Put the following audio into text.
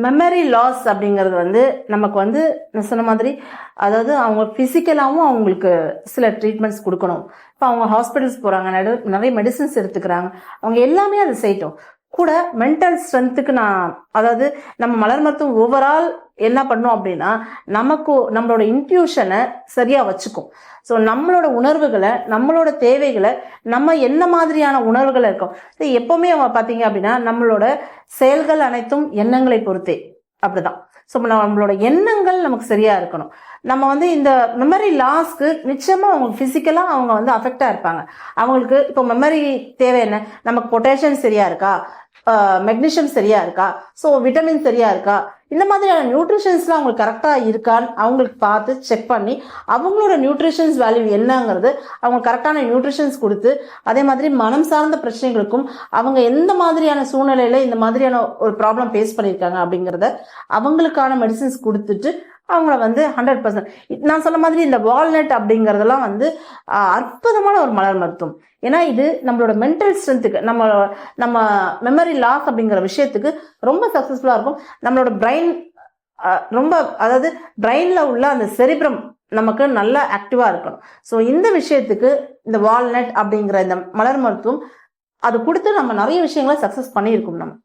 Memory loss அப்படிங்கிறது வந்து நமக்கு வந்து நான் சொன்ன மாதிரி, அதாவது அவங்க பிசிக்கலாவும் அவங்களுக்கு சில ட்ரீட்மெண்ட்ஸ் கொடுக்கணும். இப்போ அவங்க ஹாஸ்பிட்டல்ஸ் போறாங்க, நிறைய மெடிசின்ஸ் எடுத்துக்கிறாங்க, அவங்க எல்லாமே அதை செய்யட்டும். கூட மென்டல் ஸ்ட்ரென்த்துக்கு அதாவது நம்ம மலர் மருத்துவம் ஓவரால் என்ன பண்ணோம் அப்படின்னா, நம்மளோட இன்ட்யூஷனை சரியா வச்சுக்கும். ஸோ நம்மளோட உணர்வுகளை, நம்மளோட தேவைகளை, நம்ம என்ன மாதிரியான உணர்வுகள் இருக்கோம், எப்பவுமே பார்த்தீங்க அப்படின்னா நம்மளோட செயல்கள் அனைத்தும் எண்ணங்களை பொறுத்தே. அப்படிதான். ஸோ நம்மளோட எண்ணங்கள் நமக்கு சரியா இருக்கணும். நம்ம வந்து இந்த மெமரி லாஸ்க்கு நிச்சயமா அவங்க பிசிக்கலா அவங்க வந்து அஃபெக்டா இருப்பாங்க. அவங்களுக்கு இப்போ மெமரி தேவை என்ன, நமக்கு பொட்டாசியம் சரியா இருக்கா, மெக்னீஷியம் சரியா இருக்கா, ஸோ விட்டமின் சரியா இருக்கா, இந்த மாதிரியான நியூட்ரிஷன்ஸ்லாம் அவங்களுக்கு கரெக்டா இருக்கான்னு அவங்களுக்கு பார்த்து செக் பண்ணி அவங்களோட நியூட்ரிஷன்ஸ் வேல்யூ என்னங்கிறது அவங்க கரெக்டான நியூட்ரிஷன்ஸ் கொடுத்து, அதே மாதிரி மனம் சார்ந்த பிரச்சனைகளுக்கும் அவங்க எந்த மாதிரியான சூழ்நிலையில இந்த மாதிரியான ஒரு ப்ராப்ளம் ஃபேஸ் பண்ணியிருக்காங்க அப்படிங்கிறத அவங்களுக்கான மெடிசின்ஸ் கொடுத்துட்டு அவங்கள வந்து 100%. நான் சொன்ன மாதிரி இந்த வால்நட் அப்படிங்கறதெல்லாம் வந்து அற்புதமான ஒரு மலர் மருத்துவம். ஏன்னா இது நம்மளோட மென்டல் ஸ்ட்ரென்த்துக்கு, நம்ம மெமரி லாஸ் அப்படிங்கிற விஷயத்துக்கு ரொம்ப சக்சஸ்ஃபுல்லா இருக்கும். நம்மளோட பிரெயின் ரொம்ப, அதாவது பிரெயின்ல உள்ள அந்த செரிப்ரம் நமக்கு நல்லா ஆக்டிவா இருக்கணும். ஸோ இந்த விஷயத்துக்கு இந்த வால்நட் அப்படிங்கிற இந்த மலர் மருத்துவம் அது கொடுத்து நம்ம நிறைய விஷயங்களை சக்சஸ் பண்ணியிருக்கோம் நம்ம.